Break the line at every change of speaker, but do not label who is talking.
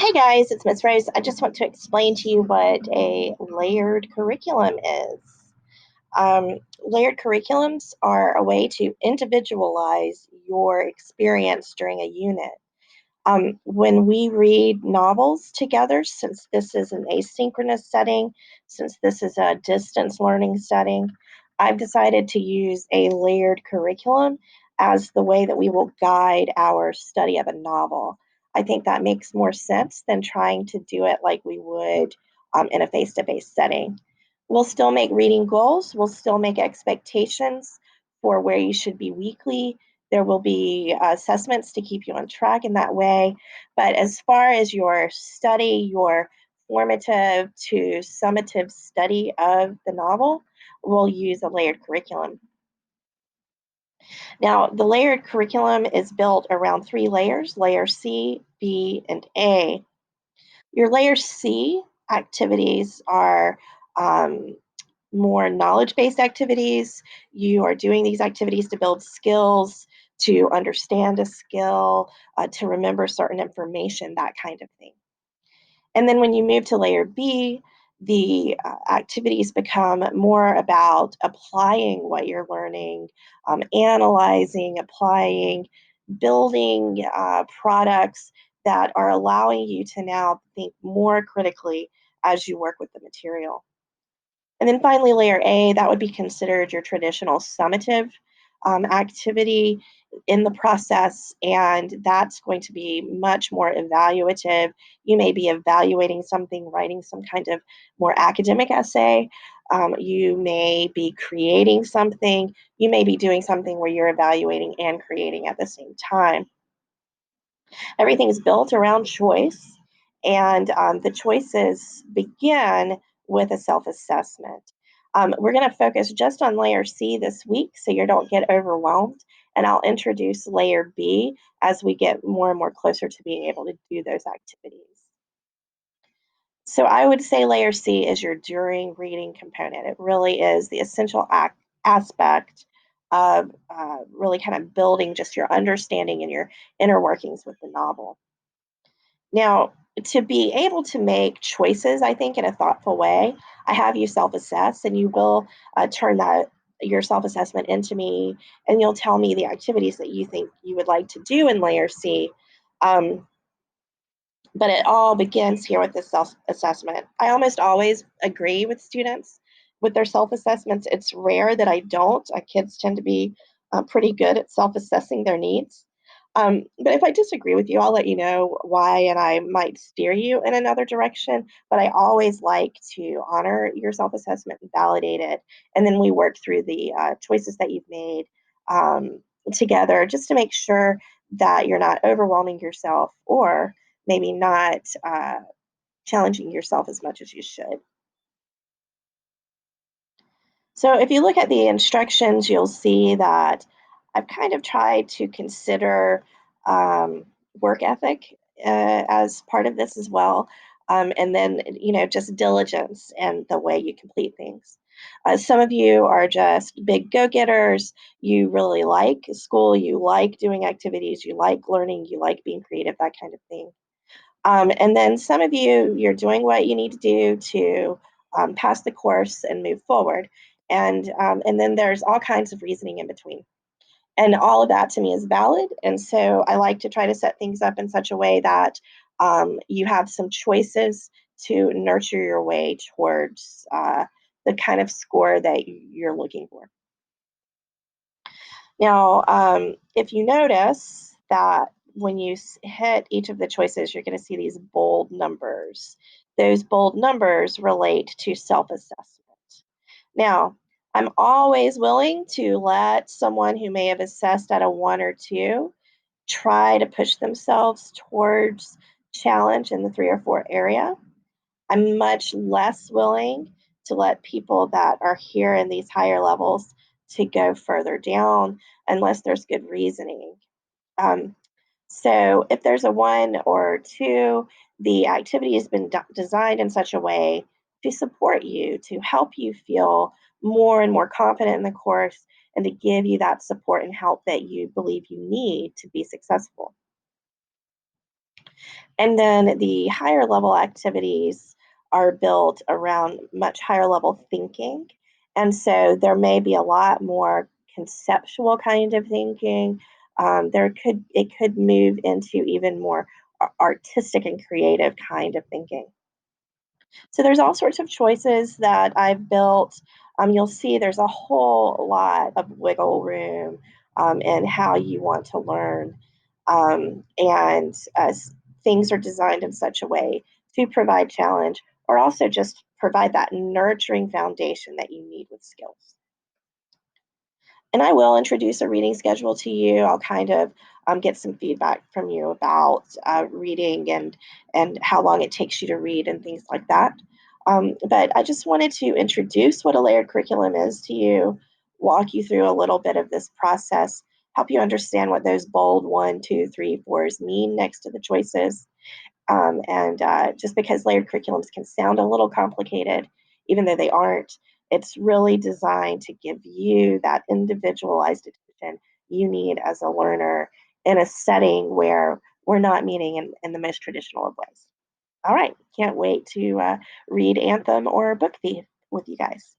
Hey guys, it's Miss Rose. I just want to explain to you what a layered curriculum is. Layered curriculums are a way to individualize your experience during a unit. When we read novels together, since this is an asynchronous setting, since this is a distance learning setting, I've decided to use a layered curriculum as the way that we will guide our study of a novel. I think that makes more sense than trying to do it like we would in a face to face setting. We'll still make reading goals, we'll still make expectations for where you should be weekly. There will be assessments to keep you on track in that way. But as far as your study, your formative to summative study of the novel, we'll use a layered curriculum. Now, the layered curriculum is built around three layers: layer C, B, and A. Your layer C activities are um, more knowledge based activities. You are doing these activities to build skills, to understand a skill, to remember certain information, that kind of thing. And then when you move to layer B, the activities become more about applying what you're learning, analyzing, applying, building products that are allowing you to now think more critically as you work with the material. And then finally, layer A, that would be considered your traditional summative activity in the process, and that's going to be much more evaluative. You may be evaluating something, writing some kind of more academic essay. You may be creating something. You may be doing something where you're evaluating and creating at the same time. Everything is built around choice, and the choices begin with a self assessment. We're going to focus just on layer C this week so you don't get overwhelmed, and I'll introduce layer B as we get more and more closer to being able to do those activities. So I would say layer C is your during reading component. It really is the essential aspect of really kind of building just your understanding and your inner workings with the novel. Now, to be able to make choices, I think, in a thoughtful way, I have you self assess, and you will turn that your self assessment into me, and you'll tell me the activities that you think you would like to do in layer C. Um, but it all begins here with the self assessment. I almost always agree with students with their self assessments. It's rare that I don't. Kids tend to be pretty good at self assessing their needs. But if I disagree with you, I'll let you know why, and I might steer you in another direction. But I always like to honor your self assessment and validate it. And then we work through the choices that you've made together just to make sure that you're not overwhelming yourself or maybe not challenging yourself as much as you should. So if you look at the instructions, you'll see that I've kind of tried to consider work ethic as part of this as well. And then, just diligence and the way you complete things. Some of you are just big go getters. You really like school, you like doing activities, you like learning, you like being creative, that kind of thing. And then some of you, you're doing what you need to do to pass the course and move forward. And then there's all kinds of reasoning in between. And all of that to me is valid. And so I like to try to set things up in such a way that you have some choices to nurture your way towards the kind of score that you're looking for. Now, if you notice that when you hit each of the choices, you're going to see these bold numbers. Those bold numbers relate to self assessment. Now, I'm always willing to let someone who may have assessed at a one or two try to push themselves towards challenge in the three or four area. I'm much less willing to let people that are here in these higher levels to go further down unless there's good reasoning. Um, so if there's a one or two, the activity has been designed in such a way to support you, to help you feel more and more confident in the course, and to give you that support and help that you believe you need to be successful. And then the higher level activities are built around much higher level thinking. And so there may be a lot more conceptual kind of thinking. It could move into even more artistic and creative kind of thinking. So there's all sorts of choices that I've built. You'll see there's a whole lot of wiggle room in how you want to learn. And things are designed in such a way to provide challenge or also just provide that nurturing foundation that you need with skills. And I will introduce a reading schedule to you. I'll kind of get some feedback from you about reading and how long it takes you to read and things like that. But I just wanted to introduce what a layered curriculum is to you, walk you through a little bit of this process, help you understand what those bold one, two, three, fours mean next to the choices, and just because layered curriculums can sound a little complicated, even though they aren't, it's really designed to give you that individualized attention you need as a learner in a setting where we're not meeting in the most traditional of ways. All right, can't wait to read Anthem or Book Thief with you guys.